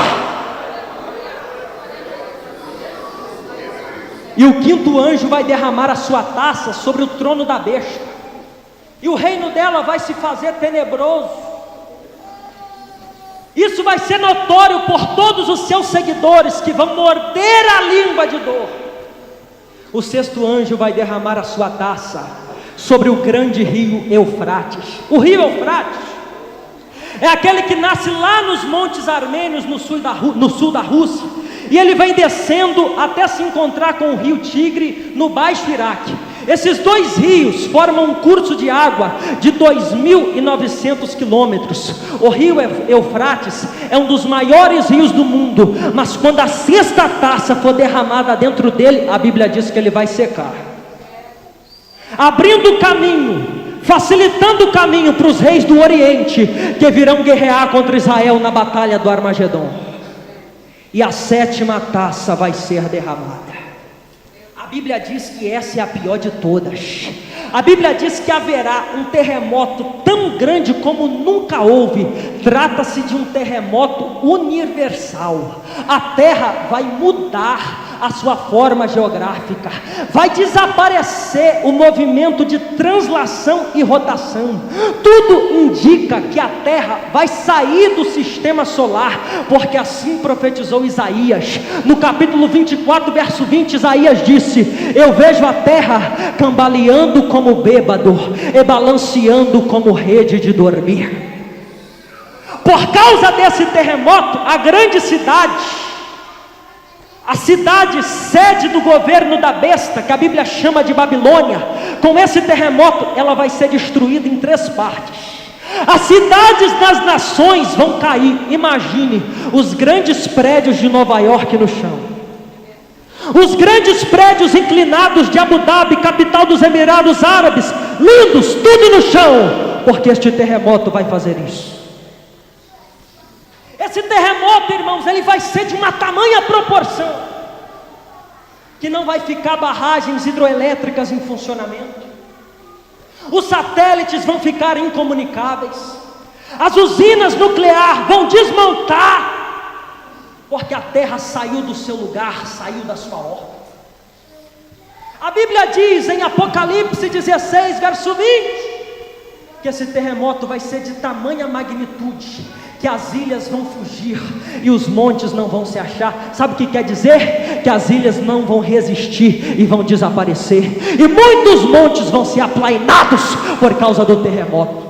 E o quinto anjo vai derramar a sua taça sobre o trono da besta, e o reino dela vai se fazer tenebroso. Isso vai ser notório por todos os seus seguidores, que vão morder a língua de dor. O sexto anjo vai derramar a sua taça sobre o grande rio Eufrates. O rio Eufrates é aquele que nasce lá nos montes armênios, no sul da Rússia, e ele vem descendo até se encontrar com o rio Tigre no Baixo Iraque. Esses dois rios formam um curso de água de 2.900 quilômetros. O rio Eufrates é um dos maiores rios do mundo, mas quando a sexta taça for derramada dentro dele, a Bíblia diz que ele vai secar, abrindo o caminho, facilitando o caminho para os reis do Oriente, que virão guerrear contra Israel na batalha do Armagedon. E a sétima taça vai ser derramada. A Bíblia diz que essa é a pior de todas. A Bíblia diz que haverá um terremoto tão grande como nunca houve. Trata-se de um terremoto universal. A terra vai mudar a sua forma geográfica, vai desaparecer o movimento de translação e rotação. Tudo indica que a terra vai sair do sistema solar, porque assim profetizou Isaías. No capítulo 24, verso 20, Isaías disse: eu vejo a terra cambaleando como bêbado e balanceando como rede de dormir. Por causa desse terremoto, a grande cidade, a cidade sede do governo da besta, que a Bíblia chama de Babilônia, com esse terremoto ela vai ser destruída em 3 partes. As cidades das nações vão cair. Imagine os grandes prédios de Nova York no chão, os grandes prédios inclinados de Abu Dhabi, capital dos Emirados Árabes, lindos, tudo no chão, porque este terremoto vai fazer isso. Esse terremoto, irmãos, ele vai ser de uma tamanha proporção que não vai ficar barragens hidroelétricas em funcionamento, os satélites vão ficar incomunicáveis, as usinas nucleares vão desmontar, porque a terra saiu do seu lugar, saiu da sua órbita. A Bíblia diz em Apocalipse 16, verso 20, que esse terremoto vai ser de tamanha magnitude que as ilhas vão fugir e os montes não vão se achar. Sabe o que quer dizer? Que as ilhas não vão resistir e vão desaparecer, e muitos montes vão ser aplainados por causa do terremoto.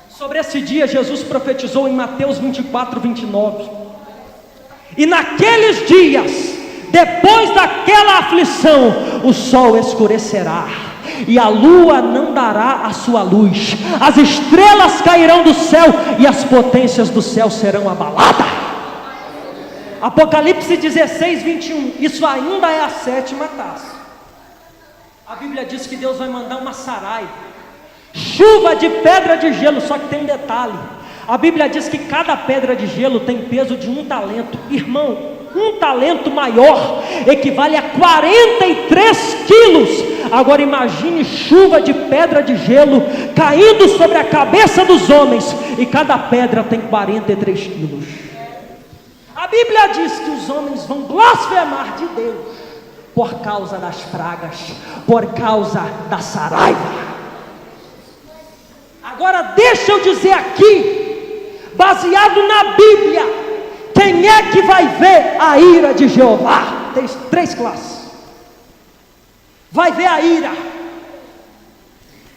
Sobre esse dia Jesus profetizou em Mateus 24, 29, e naqueles dias, depois daquela aflição, o sol escurecerá e a lua não dará a sua luz, as estrelas cairão do céu e as potências do céu serão abaladas. Apocalipse 16, 21, isso ainda é a 7ª taça. A Bíblia diz que Deus vai mandar uma saraiva, chuva de pedra de gelo, só que tem um detalhe. A Bíblia diz que cada pedra de gelo tem peso de 1 talento. Irmão, 1 talento maior equivale a 43 quilos. Agora imagine chuva de pedra de gelo caindo sobre a cabeça dos homens, e cada pedra tem 43 quilos. A Bíblia diz que os homens vão blasfemar de Deus por causa das pragas, por causa da saraiva. Agora deixa eu dizer aqui, baseado na Bíblia, quem é que vai ver a ira de Jeová? Tem 3 classes. Vai ver a ira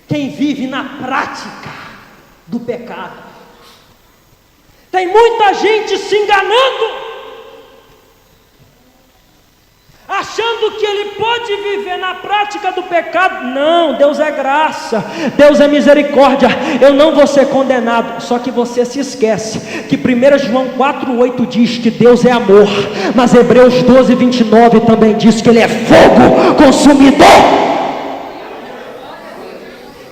quem vive na prática do pecado. Tem muita gente se enganando, achando que ele pode viver na prática do pecado. Não, Deus é graça, Deus é misericórdia, eu não vou ser condenado. Só que você se esquece que 1 João 4,8 diz que Deus é amor, mas Hebreus 12,29 também diz que Ele é fogo consumidor.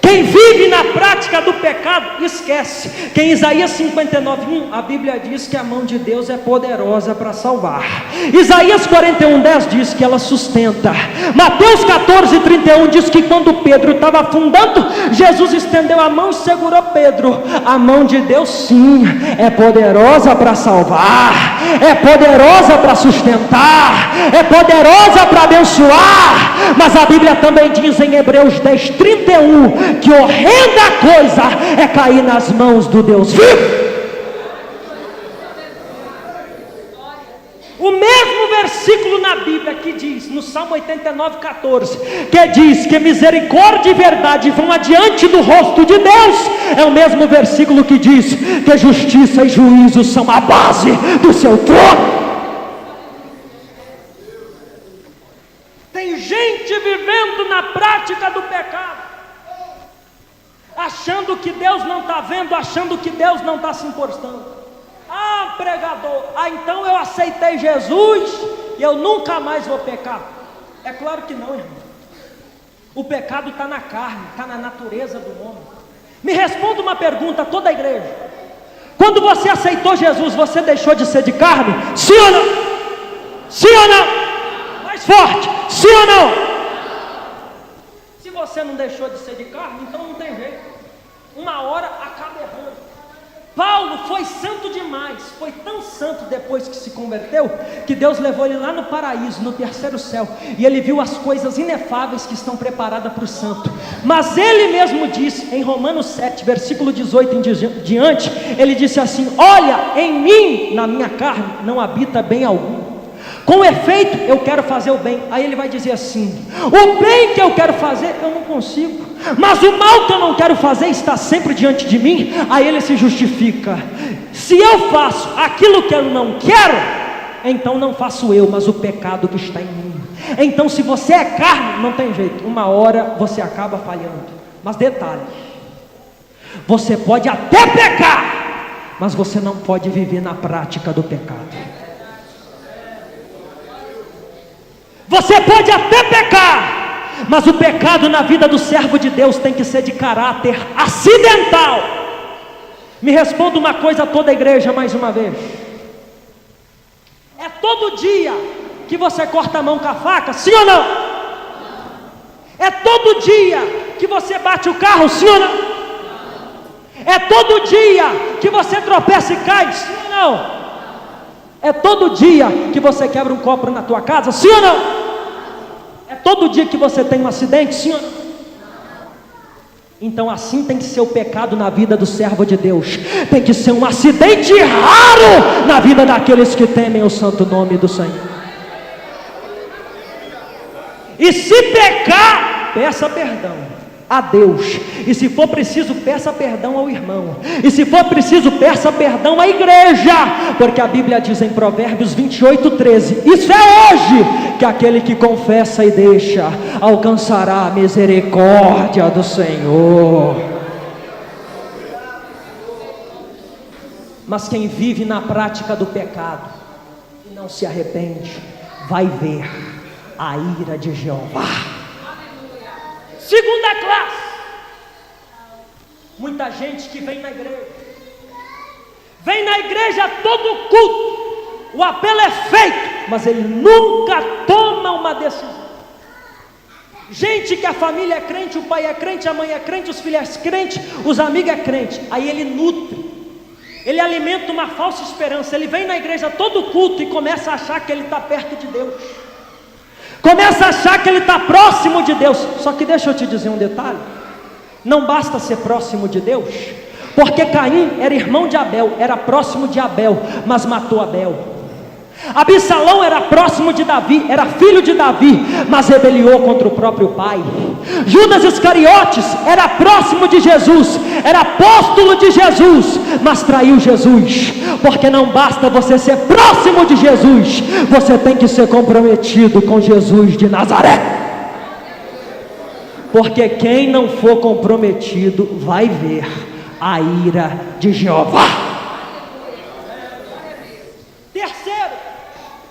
Quem vive na prática do pecado, esquece que em Isaías 59:1 a Bíblia diz que a mão de Deus é poderosa para salvar. Isaías 41:10 diz que ela sustenta. Mateus 14:31 diz que quando Pedro estava afundando, Jesus estendeu a mão e segurou Pedro. A mão de Deus sim, é poderosa para salvar, é poderosa para sustentar, é poderosa para abençoar. Mas a Bíblia também diz em Hebreus 10:31 que horrenda coisa é cair nas mãos do Deus vivo. O mesmo versículo na Bíblia que diz, no Salmo 89:14, que diz que misericórdia e verdade vão adiante do rosto de Deus, é o mesmo versículo que diz que justiça e juízo são a base do seu trono. Tem gente vivendo na prática do pecado, achando que Deus não está vendo, achando que Deus não está se importando. Ah, pregador, então eu aceitei Jesus e eu nunca mais vou pecar. É claro que não, irmão. O pecado está na carne, está na natureza do homem. Me responda uma pergunta, toda a igreja: quando você aceitou Jesus, você deixou de ser de carne? Sim ou não? Sim ou não? Mais forte, sim ou não? Se você não deixou de ser de carne, então não tem jeito. Uma hora acaba errando. Paulo foi santo demais, foi tão santo depois que se converteu, que Deus levou ele lá no paraíso, no 3º céu, e ele viu as coisas inefáveis que estão preparadas para o santo. Mas ele mesmo disse, em Romanos 7, versículo 18 em diante, ele disse assim: olha, em mim, na minha carne, não habita bem algum. Com efeito, eu quero fazer o bem. Aí ele vai dizer assim: o bem que eu quero fazer, eu não consigo, mas o mal que eu não quero fazer está sempre diante de mim. Aí ele se justifica: se eu faço aquilo que eu não quero, então não faço eu, mas o pecado que está em mim. Então se você é carne, não tem jeito, uma hora você acaba falhando. Mas detalhe, você pode até pecar, mas você não pode viver na prática do pecado. Você pode até pecar, mas o pecado na vida do servo de Deus tem que ser de caráter acidental. Me responda uma coisa, toda a igreja, mais uma vez: é todo dia que você corta a mão com a faca, sim ou não? É todo dia que você bate o carro, sim ou não? É todo dia que você tropeça e cai, sim ou não? É todo dia que você quebra um copo na tua casa, sim ou não? É todo dia que você tem um acidente, sim ou não? Então assim tem que ser o pecado na vida do servo de Deus. Tem que ser um acidente raro na vida daqueles que temem o santo nome do Senhor. E se pecar, peça perdão. a Deus, e se for preciso, peça perdão ao irmão, e se for preciso, peça perdão à igreja, porque a Bíblia diz em Provérbios 28:13, isso é hoje que aquele que confessa e deixa alcançará a misericórdia do Senhor. Mas quem vive na prática do pecado e não se arrepende, vai ver a ira de Jeová. Segunda classe, muita gente que vem na igreja todo culto, o apelo é feito, mas ele nunca toma uma decisão. Gente que a família é crente, o pai é crente, a mãe é crente, os filhos é crente, os amigos é crente, aí ele nutre, ele alimenta uma falsa esperança, ele vem na igreja todo culto e começa a achar que ele está perto de Deus, começa a achar que ele está próximo de Deus. Só que deixa eu te dizer um detalhe, não basta ser próximo de Deus, porque Caim era irmão de Abel, era próximo de Abel, mas matou Abel. Absalão era próximo de Davi, era filho de Davi, mas rebeliou contra o próprio pai. Judas Iscariotes era próximo de Jesus, era apóstolo de Jesus, mas traiu Jesus. Porque não basta você ser próximo de Jesus, você tem que ser comprometido com Jesus de Nazaré. Porque quem não for comprometido vai ver a ira de Jeová. Terceiro,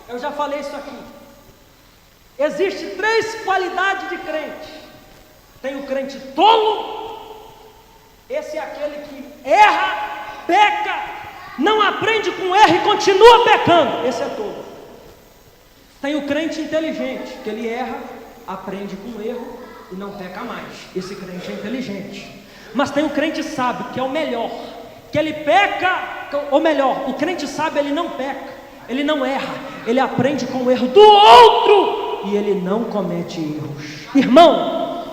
eu já falei isso aqui, existe 3 qualidades de crente. Tem o crente tolo, esse é aquele que erra, peca, não aprende com erro e continua pecando, esse é tolo. Tem o crente inteligente, que ele erra, aprende com erro e não peca mais, esse crente é inteligente. Mas tem o crente sábio, que é o melhor, que ele peca, ou melhor, o crente sábio ele não peca, ele não erra, ele aprende com o erro do outro e ele não comete erros. Irmão,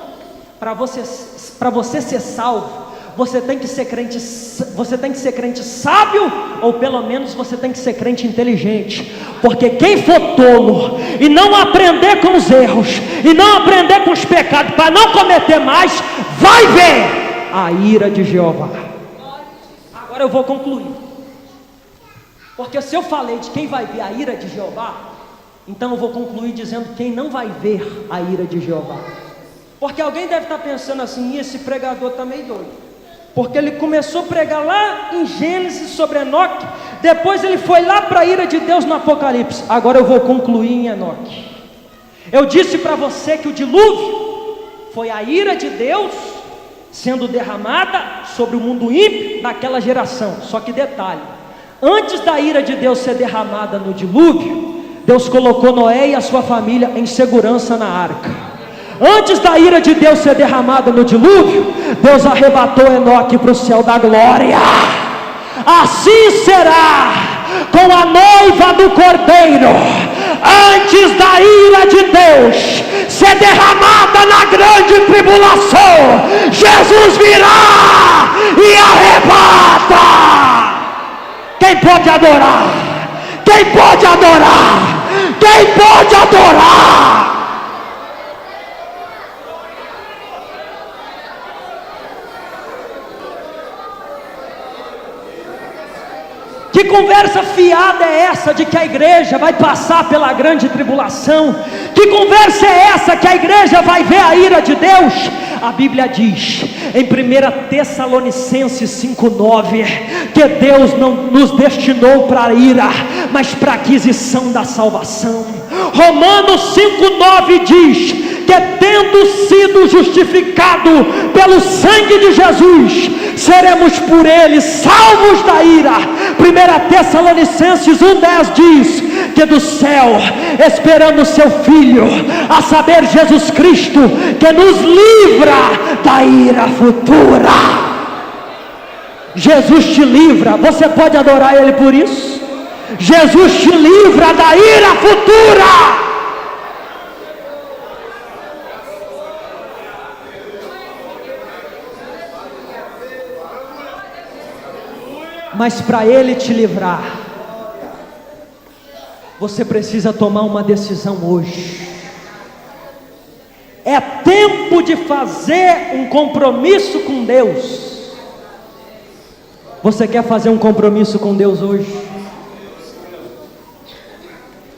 para você ser salvo, você tem que ser crente sábio, ou pelo menos você tem que ser crente inteligente, porque quem for tolo e não aprender com os erros e não aprender com os pecados para não cometer mais, vai ver a ira de Jeová. Agora eu vou concluir, porque se eu falei de quem vai ver a ira de Jeová, então eu vou concluir dizendo quem não vai ver a ira de Jeová. Porque alguém deve estar pensando assim, esse pregador está meio doido, porque ele começou a pregar lá em Gênesis sobre Enoque, depois ele foi lá para a ira de Deus no Apocalipse. Agora eu vou concluir em Enoque. Eu disse para você que o dilúvio foi a ira de Deus sendo derramada sobre o mundo ímpio naquela geração. Só que detalhe, antes da ira de Deus ser derramada no dilúvio, Deus colocou Noé e a sua família em segurança na arca. Antes da ira de Deus ser derramada no dilúvio, Deus arrebatou Enoque para o céu da glória. Assim será com a noiva do Cordeiro. Antes da ira de Deus ser derramada na grande tribulação, Jesus virá e arrebata. Quem pode adorar? Quem pode adorar? Quem pode adorar? Que conversa fiada é essa de que a igreja vai passar pela grande tribulação? Que conversa é essa que a igreja vai ver a ira de Deus? A Bíblia diz em 1 Tessalonicenses 5:9 que Deus não nos destinou para a ira, mas para a aquisição da salvação. Romanos 5:9 diz que tendo sido justificado pelo sangue de Jesus, seremos por ele salvos da ira. 1 Tessalonicenses 1:10 diz que do céu esperamos seu Filho, a saber Jesus Cristo, que nos livra da ira futura. Jesus te livra, você pode adorar ele por isso? Jesus te livra da ira futura. Mas para ele te livrar, você precisa tomar uma decisão hoje. É tempo de fazer um compromisso com Deus. Você quer fazer um compromisso com Deus hoje?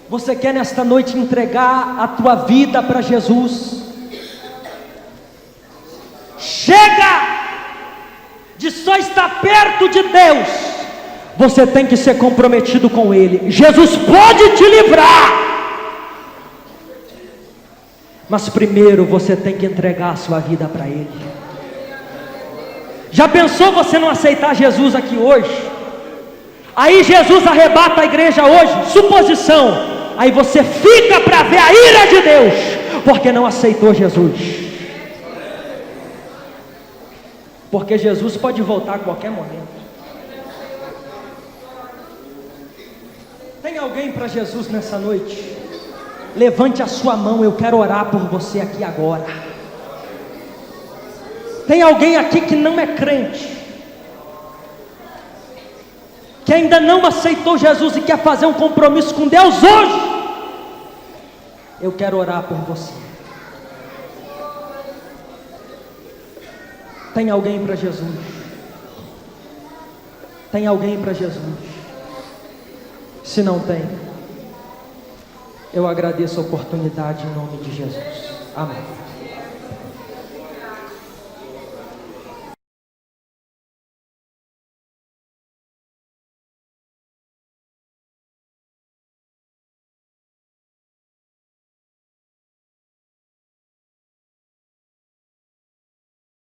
Você quer nesta noite entregar a tua vida para Jesus? Chega de só estar perto de Deus. Você tem que ser comprometido com Ele. Jesus pode te livrar, mas primeiro você tem que entregar a sua vida para Ele. Já pensou você não aceitar Jesus aqui hoje? Aí Jesus arrebata a igreja hoje, suposição. Aí você fica para ver a ira de Deus, porque não aceitou Jesus. Porque Jesus pode voltar a qualquer momento. Tem alguém para Jesus nessa noite? Levante a sua mão, eu quero orar por você aqui agora. Tem alguém aqui que não é crente, que ainda não aceitou Jesus e quer fazer um compromisso com Deus hoje? Eu quero orar por você. Tem alguém para Jesus? Tem alguém para Jesus? Se não tem, eu agradeço a oportunidade em nome de Jesus. Amém.